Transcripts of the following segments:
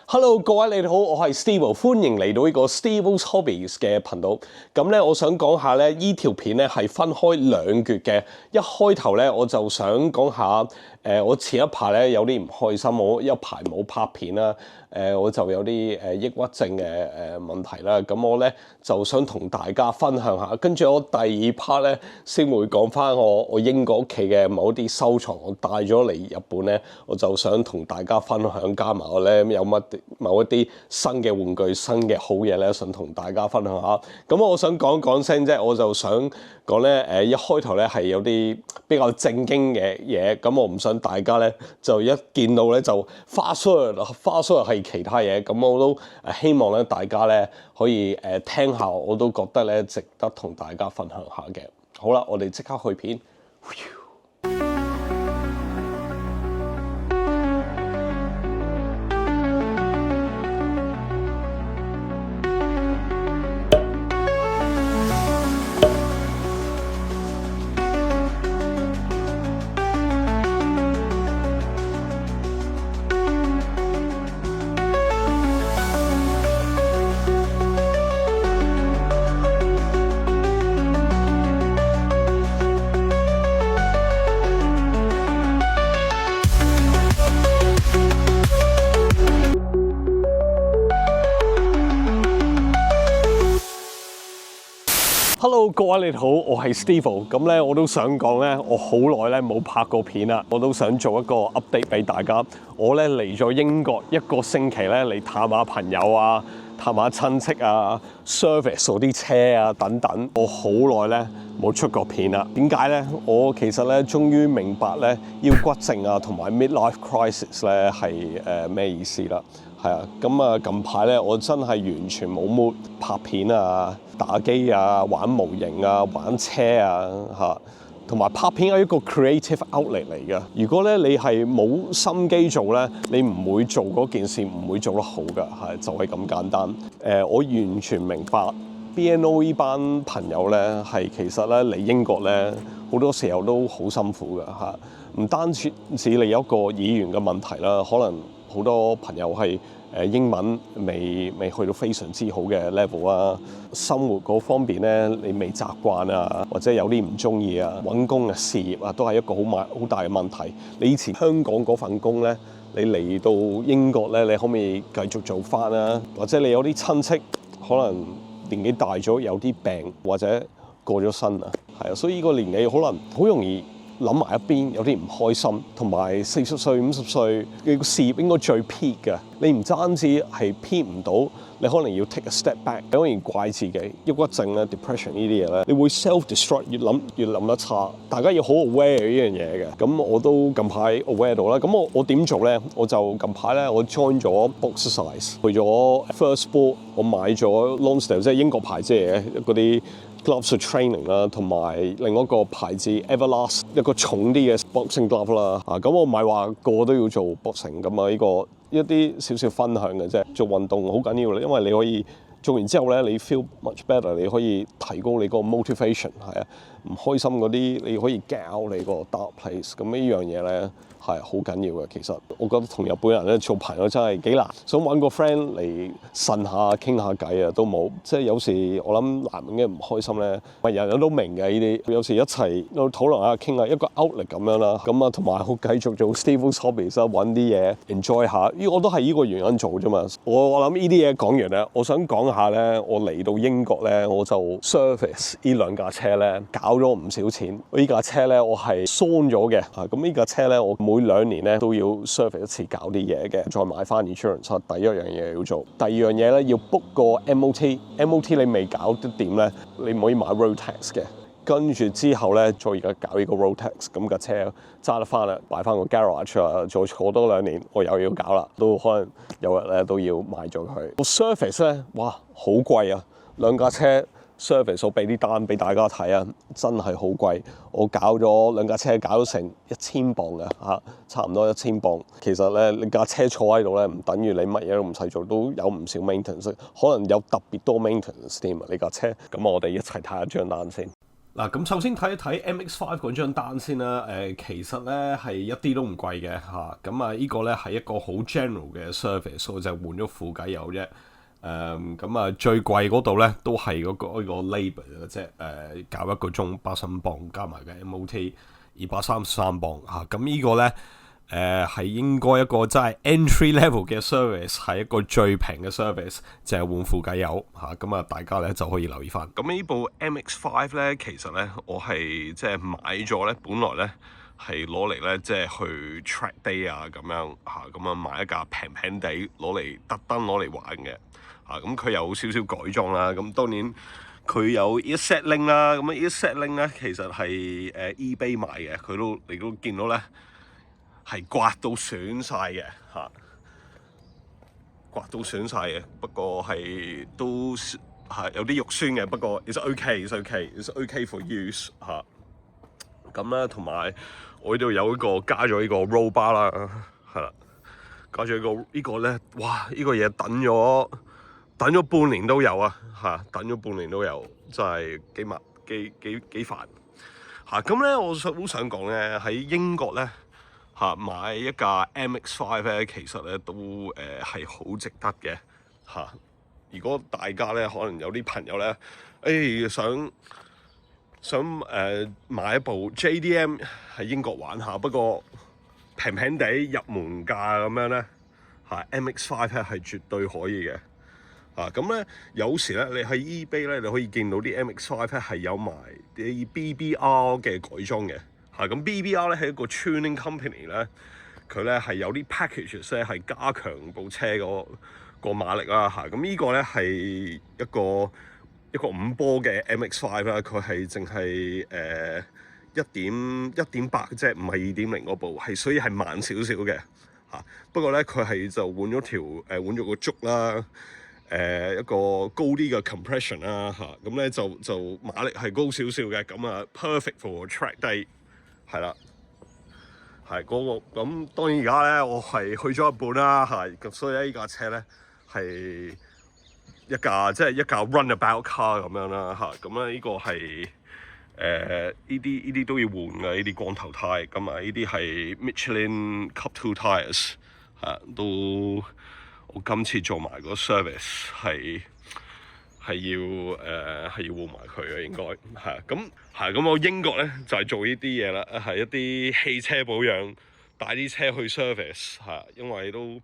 Hello， 各位你好，我係 Steve， 歡迎嚟到呢個 Steve's Hobbies 嘅頻道。咁咧，我想講下咧，依條片咧係分開兩橛嘅。一開頭咧，我就想講下，我前一排咧有啲唔開心，我一排冇拍片啦。我就有啲抑鬱症嘅問題啦。咁我咧就想同大家分享下。跟住我第二 part 咧，先會講翻我英國屋企嘅某啲收藏，我帶咗嚟日本咧，我就想同大家分享，加埋我咧有某一啲新嘅玩具、新嘅好嘢咧，想同大家分享下。咁我想講聲啫，我就想講咧，一開頭咧係有啲比較正經嘅嘢，咁我唔想大家咧就一見到咧就花絮係其他嘢，咁我都希望咧大家咧可以聽下，我都覺得咧值得同大家分享下嘅。好啦，我哋即刻去片。Hello， 各位你好，我係 Steve。咁咧，我都想講咧，我好耐咧冇拍過片啦，我都想做一個 update 俾大家。我咧嚟咗英國一個星期咧，嚟探下朋友啊，探下親戚啊 ，service 嗰啲車啊等等。我好耐咧冇出過片啦。點解咧？我其實咧終於明白咧腰骨症啊同埋 midlife crisis 咧係咩意思啦。係啊，咁啊近排咧我真係完全冇 mood 拍片啊、打機啊、玩模型啊、玩車啊嚇，同埋拍片係一個 creative outlet 嚟嘅。如果咧你係冇心機做咧，你唔會做嗰件事，唔會做得好㗎，係就係咁簡單。我完全明白 BNO 呢班朋友咧係其實咧嚟英國咧好多時候都好辛苦㗎嚇，唔單止你有一個語言嘅問題啦，可能好多朋友係英文未去到非常之好嘅 level 啊，生活嗰方面咧你未習慣啊，或者有啲唔中意啊，揾工嘅事業啊都係一個好大嘅問題。你以前香港嗰份工咧，你嚟到英國咧，你可唔可以繼續做翻啊？或者你有啲親戚可能年紀大咗有啲病或者過咗身啊，係啊，所以呢個年紀可能好容易諗埋一邊，有啲唔開心，同埋40歲、50歲你個事業應該最 peak 嘅，你唔單止係 peak 唔到，你可能要 take a step back， 你可以怪自己，抑鬱症咧、depression 呢啲嘢咧，你會 self-destruct， 越諗得差。大家要好 aware 呢樣嘢嘅。咁我都近排 aware 到啦。咁我點做咧？我就近排咧，我 join 咗 Boxercise， 去咗 First Sport， 我買咗 Lonsdale， 即係英國牌子嚟嘅嗰啲gloves of training 啦，同埋另一個牌子 Everlast 一個重啲嘅 boxing glove 啦。咁我唔係話個個都要做 boxing 咁啊，呢個一啲少少分享嘅啫。做運動好緊要啦，因為你可以做完之後咧，你 feel much better， 你可以提高你個 motivation 係啊。唔開心嗰啲你可以教你個 dark place， 咁呢樣嘢咧係好緊要嘅。其實我覺得同日本人咧做朋友真係幾難，想揾個 friend 嚟呻下傾下偈啊都冇。即係有時我諗男人嘅唔開心咧，人人都明嘅呢啲。有時一齊討論下傾下一個 outlet 咁樣啦。咁啊同埋我繼續做 Steve's Hobbies 啦，揾啲嘢 enjoy 下。我都係呢個原因做啫嘛。我諗呢啲嘢講完咧，我想講下咧，我嚟到英國咧，我就 service 呢兩架車咧搞咗唔少錢。呢架車咧，我係鬆咗嘅。咁呢架車咧，我每2年咧都要 service 一次，搞啲嘢嘅，再買翻 insurance。第一樣嘢要做，第二樣嘢咧要 book 個 MOT。MOT 你未搞得掂咧，你唔可以買 road tax 嘅。跟住之後咧，再而家搞呢個 road tax，咁架車揸得翻啦，擺翻個 garage 啊，再坐多2年，我又要搞啦，都可能有日咧都要賣咗佢。個 service 咧，哇，好貴啊！兩架車 service 我俾啲單俾大家睇啊，真係好貴。我搞咗兩架車，搞咗成1000磅嘅嚇，差唔多1000磅。其實咧，你架車坐喺度咧，唔等於你乜嘢都唔使做，都有唔少 maintenance，可能有特別多 maintenance 添啊！呢架車。咁我哋一齊睇下張單先。嗱，咁首先睇一睇 MX5 嗰張單先啦。其實咧係一啲都唔貴嘅嚇。咁啊，呢個咧係一個好 general 嘅 service，我就換咗副偈油啫。咁啊，最貴嗰度咧都係嗰個 labour 嘅啫。搞一個鐘85磅加埋嘅 MOT 233磅嚇。咁呢個咧係應該一個真係 entry level 嘅 service， 係一個最平嘅 service， 就係換副偈油嚇。咁啊，大家咧就可以留意翻。咁呢部 MX5 咧，其實咧我係即係買咗咧，本來咧係攞嚟咧即係去 track day 啊咁樣嚇，咁啊買一架平平地攞嚟特登攞嚟玩嘅嚇。咁佢有少少改裝啦，咁當然佢有 e-set link 啦，咁啊 e-set link 咧其實係eBay 買嘅，你都見到咧。係刮到損晒嘅嚇，刮到損晒嘅。不過係都係有啲肉酸嘅。不過 it's okay for use 嚇。咁咧同埋我呢度有一個加咗呢個 roll bar 啦，係啦，加咗呢個咧，哇！呢個嘢等咗半年都有啊嚇，等咗半年都有，真係幾煩嚇。咁咧我好想講咧喺英國咧。買一架 MX5 咧，其實咧都係好值得嘅嚇。如果大家咧可能有啲朋友咧，想買一部 JDM 喺英國玩下，不過平平地入門價咁樣咧，MX5 咧係絕對可以嘅。咁咧有時咧你喺 eBay 咧你可以見到啲 MX5 咧係有埋啲 BBR 嘅改裝嘅。咁 BBR 咧係一個 tuning company 咧，佢咧係有啲 packages 咧係加強部車個馬力啦嚇。咁呢個咧係一個5波嘅 MX5 啦，佢係淨係1.8即係唔係2.0嗰部，所以係慢少少嘅嚇。不過咧佢係就換咗個軸啦，一個高啲嘅 compression 啦嚇。咁咧就馬力係高少少嘅，咁啊 perfect for track day。係啦，係嗰個咁。當然而家咧，我係去咗一半啦，咁所以咧呢架車咧係一架 runabout car 咁樣啦嚇。咁咧呢個係呢啲都要換嘅，呢啲光頭胎。咁啊呢啲係 Michelin Cup 2 tyres 都我今次做埋個 service 係要換埋佢嘅，應該咁我英國咧就係做呢啲嘢啦，係一啲汽車保養，帶啲車去 service 因為都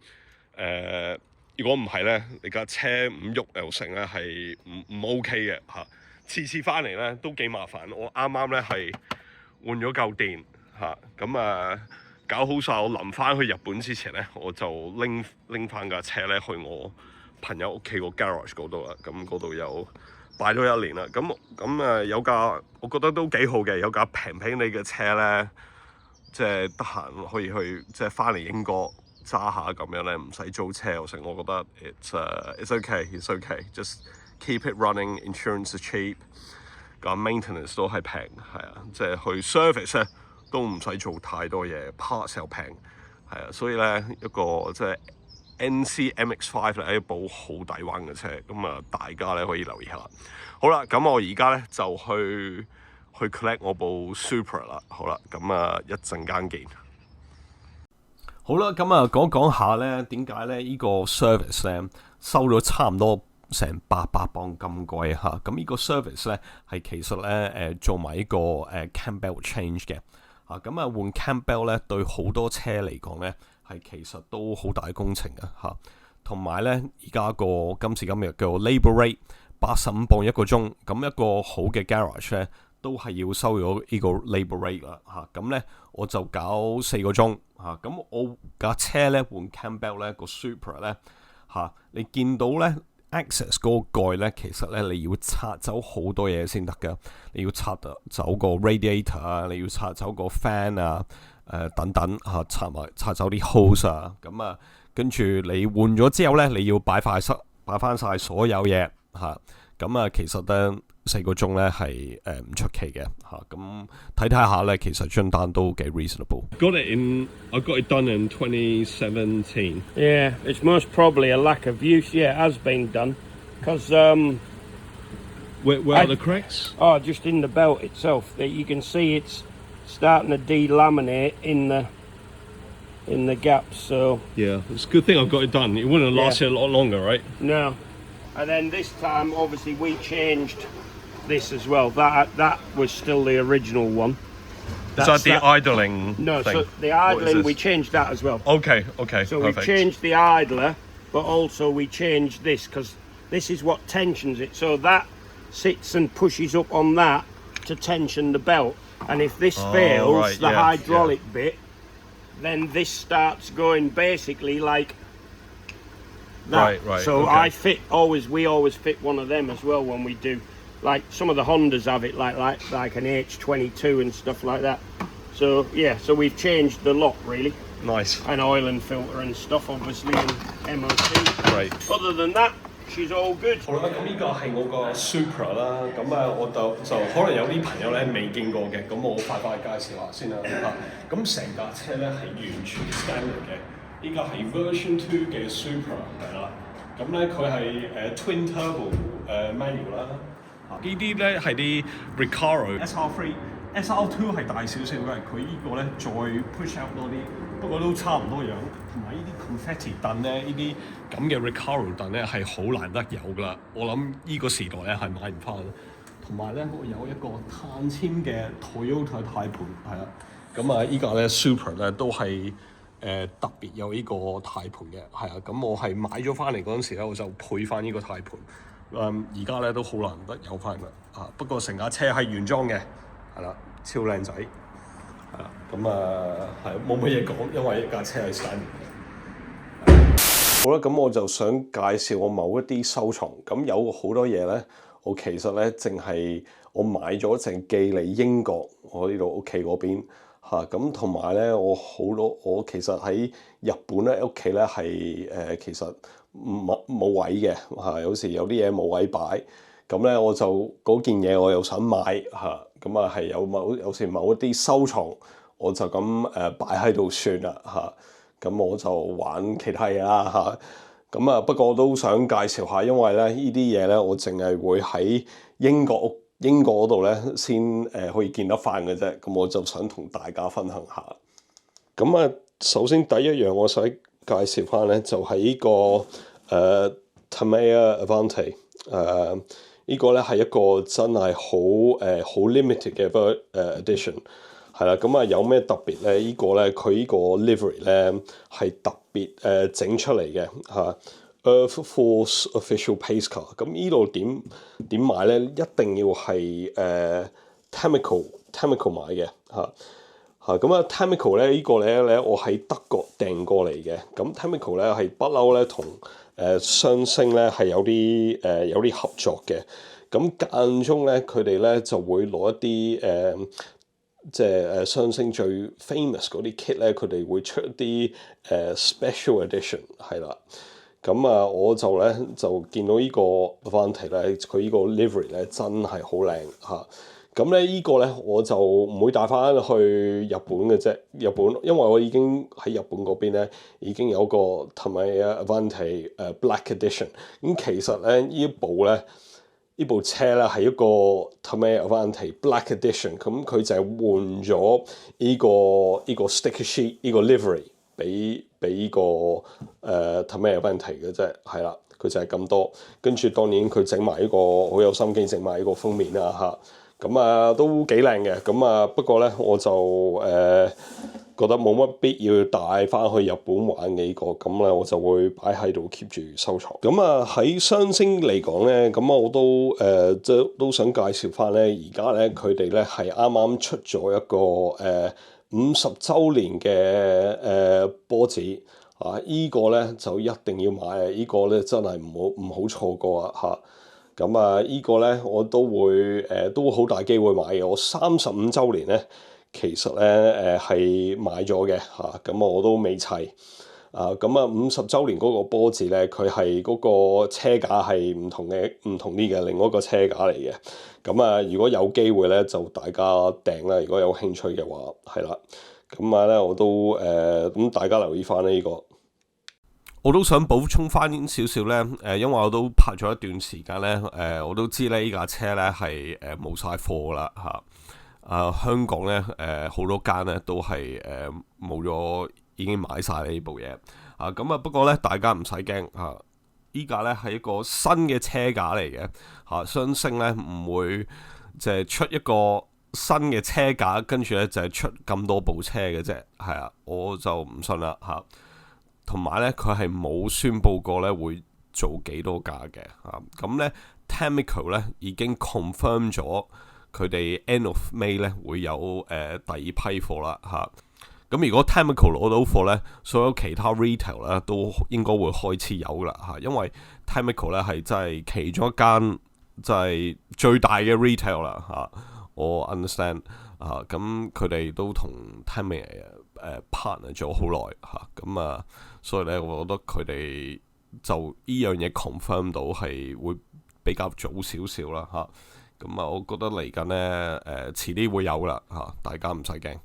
如果唔係咧，你架車唔喐又成咧係唔 OK 嘅嚇。次翻嚟咧都幾麻煩。我啱啱咧係換咗嚿電咁搞好晒。我臨翻去日本之前咧，我就拎翻架車咧去我朋友屋企個 garage 嗰度啦。咁嗰度有擺咗1年啦。咁有架我覺得都幾好嘅，有架平地嘅車咧，即係得閒可以去即係翻嚟英國揸下咁樣咧，唔使租車又成。我覺得 it's okay，just keep it running，insurance is cheap， 咁 maintenance 都係平，即係去 service 咧都唔使做太多嘢 ，parts 又平，所以咧一個即係 NC MX5 係一部好抵玩嘅車，咁大家咧可以留意下。好啦，咁我而家咧就去 collect 我部 Supra 啦。好啦，咁一陣間見。好啦，咁講下咧，點解咧呢個 service 咧收咗差唔多成800磅咁貴嚇？咁呢個 service 咧係其實咧做埋呢個cam belt change 嘅嚇。咁換 cam belt 咧對好多車嚟講咧係其實都好大工程嘅嚇。同埋咧而家今時今日叫 labour rate 85磅一個鐘，咁一個好嘅 garage 咧都係要收咗呢個 labour rate 啦嚇。咁咧我就搞4個鐘嚇。咁我架車咧換 cam belt 咧個 Supra 咧嚇，你見到咧 access 嗰個蓋咧，其實咧你要拆走好多嘢先得㗎。你要拆走個 radiator 啊，你要拆走個 fan 啊，等等嚇，拆走啲 hose 啊。咁跟住你換咗之後咧，你要擺翻晒所有嘢嚇。咁其實咧4個鐘咧係唔出奇嘅嚇。咁睇下咧，其實張單都幾 reasonable。I got it done in 2017. Yeah, it's most probably a lack of use. Yeah, it has been done because Where are the cracks? Oh, just in the belt itself. That you can see it's starting to delaminate in the gaps. So yeah, it's a good thing I got it done. It wouldn't have lasted a lot longer, right? No. And then this time, obviously, we changed this as well. That was still the original one. Is that the idling No, thing? so the idling, we changed that as well. Okay, So perfect. we changed the idler, but also we changed this, because this is what tensions it. So that sits and pushes up on that to tension the belt. And if this fails, the hydraulic bit, then this starts going basically like that. Right. So we always fit one of them as well when we do. Like some of the Hondas have it like an H22 and stuff like that. So yeah, so we've changed the lot really. Nice. And oil and filter and stuff obviously and MOT. Right. Other than that, she's all good. 好啦，咁呢個係我個 Supra 啦，咁我就可能有啲朋友咧未見過嘅，咁我快介紹下先啦嚇。咁成架車咧係完全 standard 嘅，呢架係 Version 2嘅 Supra 係啦。咁咧佢係Twin Turbo manual 啦。呢啲咧係啲 Recaro SR3、SR2 係大少少嘅，佢呢個咧再 push out 多啲，不過都差唔多樣。同埋呢啲 confetti 凳咧，呢啲咁嘅 Recaro 凳咧係好難得有㗎啦。我諗呢個時代咧係買唔翻。同埋咧我有一個碳纖嘅 Toyota 軚盤係啦。咁依家咧 Supra 咧都係特別有呢個軚盤嘅，係啊。咁我係買咗翻嚟嗰陣時咧，我就配翻呢個軚盤。而家咧都好難得有翻啦，不過成架車係原裝嘅，係啦，超靚仔，係啦，咁係冇乜嘢講，因為架車係standard嘅。好啦，咁我就想介紹我某一啲收藏，咁有好多嘢咧，我其實咧淨係我買咗淨寄嚟英國，我呢度屋企嗰邊咁同埋咧我其實喺日本咧屋企咧係其實冇位嘅有時有啲嘢冇位擺，咁咧我就嗰件嘢我又想買咁係有時某一啲收藏我就咁擺喺度算啦咁我就玩其他嘢啦咁不過我都想介紹下，因為咧呢啲嘢咧我淨係會喺英國嗰度咧先可以見得翻嘅啫，咁我就想同大家分享下。咁首先第一樣我想介紹翻咧就係呢個Tamiya Avante 呢個咧係一個真係好 limited 嘅edition 係啦。咁有咩特別咧？呢個咧佢呢個 livery 咧係特別整出嚟嘅Earth Force Official Pace Car。咁呢度點買咧？一定要係Tamico 買嘅咁Tamico 咧呢個咧我喺德國訂過嚟嘅。咁 Tamico 咧係不嬲咧同雙星咧係有啲合作嘅。咁間中咧佢哋咧就會攞一啲即係雙星最 famous 嗰啲 kit 咧，佢哋會出一啲special edition 係啦。咁我就見到呢個 Avante 咧，佢呢個 livery 咧真係好靚咁咧呢個咧我就唔會帶翻去日本嘅啫。因為我已經喺日本嗰邊咧已經有個 Tamiya Avante Black Edition。咁其實咧呢部車咧係一個 Tamiya Avante Black Edition。咁佢就係換咗呢個 sticker sheet 呢個 livery 俾呢個Tamiya Avante 嘅啫，係啦，佢就係咁多。跟住當然佢整埋呢個好有心機整埋呢個封面啦咁都幾靚嘅。咁不過咧我就覺得冇乜必要帶翻去日本玩嘅呢個，咁咧我就會擺喺度 keep 住收藏。咁喺雙星嚟講咧，咁我都想介紹翻咧，而家咧佢哋咧係啱啱出咗一個50週年嘅波子依個咧就一定要買依個咧真係唔好錯過咁依個咧我都會好大機會買嘅。我35週年咧其實咧係買咗嘅咁我都未砌咁50週年嗰個波子咧，佢係嗰個車架係唔同啲嘅，另外一個車架嚟嘅。咁如果有機會咧，就大家訂啦。如果有興趣嘅話，係啦。咁咧我都咁大家留意翻呢個。我都想補充翻少少咧，因為我都拍咗一段時間咧，我都知咧呢架車咧係冇晒貨啦嚇。香港咧好多間咧都係冇咗，已經買晒呢部嘢咁不過咧大家唔使驚嚇，依架咧係一個新嘅車架嚟嘅嚇，雙星咧唔會就係出一個新嘅車架，跟住咧就係出咁多部車嘅啫，係啊，我就唔信啦嚇。同埋咧，佢係冇宣佈過咧會做幾多架嘅咁咧 Tamico 咧已經 confirm 咗佢哋 end of May 咧會有第二批貨啦咁如果 Tamico 攞到貨咧，所有其他 retail 咧都應該會開始有啦因為 Tamico 咧係真係其中一間就係最大嘅 retail 啦我 understand 咁佢哋都同 Tamico partner 咗好耐咁所以咧，我覺得佢哋就依樣嘢 confirm 到係會比較早少少啦咁我覺得嚟緊咧遲啲會有啦大家唔使驚。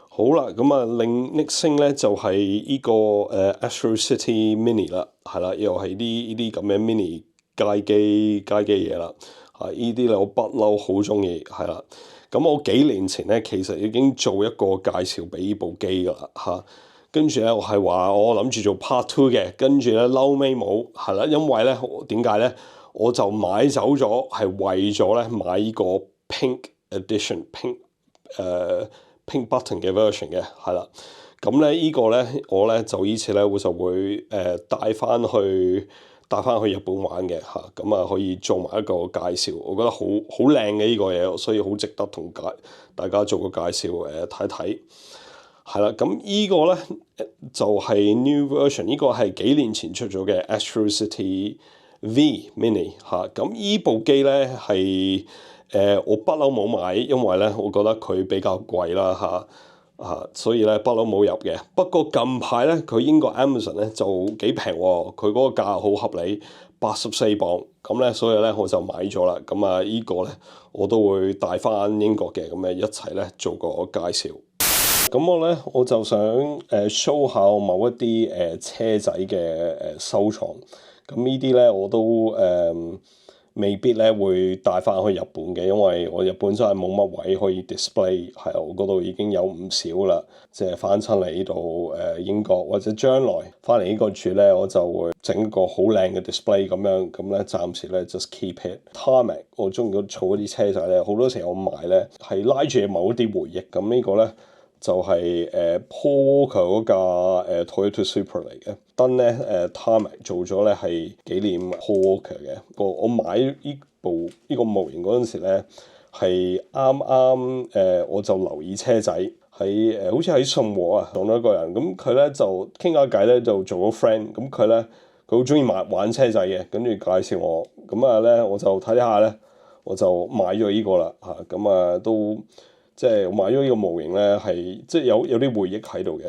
好啦，咁另 next thing 咧就係呢個Astro City Mini 啦，係啦，又係呢啲咁嘅 mini 街機嘢啦呢啲咧我不嬲好中意，係啦。咁我幾年前咧其實已經做一個介紹俾呢部機噶啦跟住咧，我係話我諗住做 part two 嘅，跟住咧嬲尾冇，係啦，因為咧點解咧？我就買走咗，係為咗咧買呢個 pink edition pink button 嘅 version 嘅，係啦。咁咧呢個咧，我咧就依次咧我就會帶翻去日本玩嘅咁可以做埋一個介紹，我覺得好靚嘅呢個嘢，所以好值得同大家做個介紹睇睇。係啦，咁呢個咧就係 new version， 呢個係幾年前出咗嘅 Astro City V Mini 咁呢部機咧係我不嬲冇買，因為咧我覺得佢比較貴啦所以咧不嬲冇入嘅。不過近排咧佢英國 Amazon 咧就幾平喎，佢嗰個價好合理，84磅，咁咧所以咧我就買咗啦。咁呢個咧我都會帶翻英國嘅，咁一齊咧做個介紹。咁我就想show 下某一啲車仔嘅收藏，咁呢啲咧我都未必咧會帶翻去日本嘅，因為我日本真係冇乜位可以 display， 係我嗰度已經有唔少啦，即係翻親嚟呢度英國或者將來翻嚟呢個住咧，我就會整一個好靚嘅 display 咁樣，咁咧暫時咧 just keep it。Tarmac 我中意儲嗰啲車仔咧，好多時候我買咧係拉住某一啲回憶，咁呢個咧就係Paul Walker 嗰架Toyota Supra 嚟嘅燈咧Tarmac 做咗咧係紀念 Paul Walker 嘅。我買呢個模型嗰陣時咧係啱我就留意車仔喺好似喺信和撞到一個人，咁佢咧就傾下偈咧就做咗 friend，咁佢好中意玩車仔嘅，跟住介紹我，咁咧我就睇下咧我就買咗呢個啦咁都。即係我買咗呢個模型咧，係即係有啲回憶喺度嘅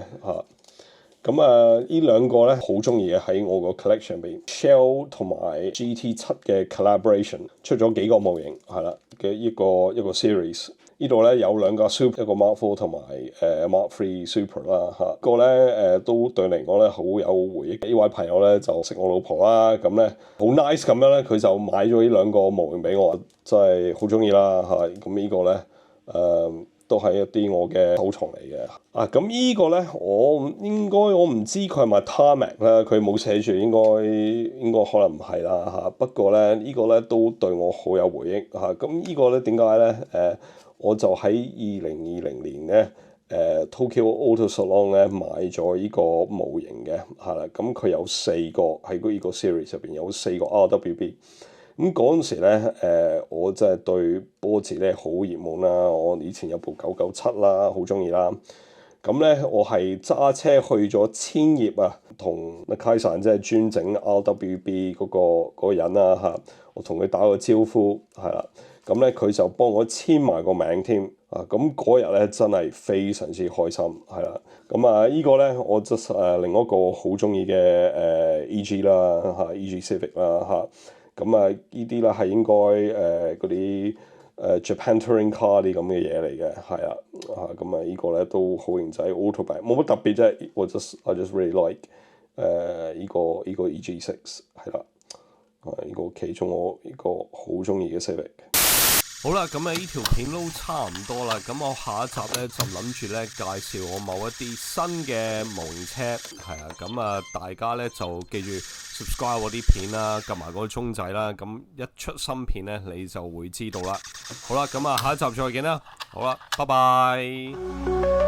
咁呢兩個咧好中意嘅喺我個 collection 入邊 ，Shell 同埋 GT7 嘅 collaboration 出咗幾個模型係啦嘅一個 series。呢度咧有兩個 Super， 一個 Mark IV 同埋Mark III Super 啦個咧都對嚟講咧好有回憶。呢位朋友咧就識我老婆啦，咁咧好 nice 咁樣咧，佢就買咗呢兩個模型俾我，真係好中意啦咁呢個咧。都係一啲我嘅收藏嚟嘅咁呢個咧我唔知佢係咪 Tarmac 咧，佢冇寫住，應該可能唔係啦不過咧呢個咧都對我好有回憶咁呢個咧點解咧我就喺2020年咧Tokyo Auto Salon 咧買咗呢個模型嘅啦，咁佢有4個喺呢個 series 入邊有4個 RWB。咁嗰陣時咧，我真係對波子咧好熱門啦。我以前有部997啦，好中意啦。咁咧，我係揸車去咗千葉同 Nakaisan 即係專整 RWB 嗰個人啦我同佢打個招呼係啦。咁咧，佢就幫我簽埋個名添咁嗰日咧真係非常之開心係啦。咁呢個咧我就另一個好中意嘅EG 啦EG Civic 啦咁呢啲咧係應該嗰啲Japan Touring Car 啲咁嘅嘢嚟嘅，係啦咁呢個咧都好型仔 Autobahn 冇乜特別啫，I just really like 呢個 EG6 係啦，呢個其中我呢個好中意嘅 Civic。好啦，咁呢條片都差唔多啦，咁我下一集呢，就諗住呢介紹我某一啲新嘅模型車，係啊，咁大家呢，就記住 subscribe 我啲片啦，撳埋個鐘仔啦，咁一出新片呢，你就會知道啦。好啦，咁下一集再見啦，好啦，拜拜。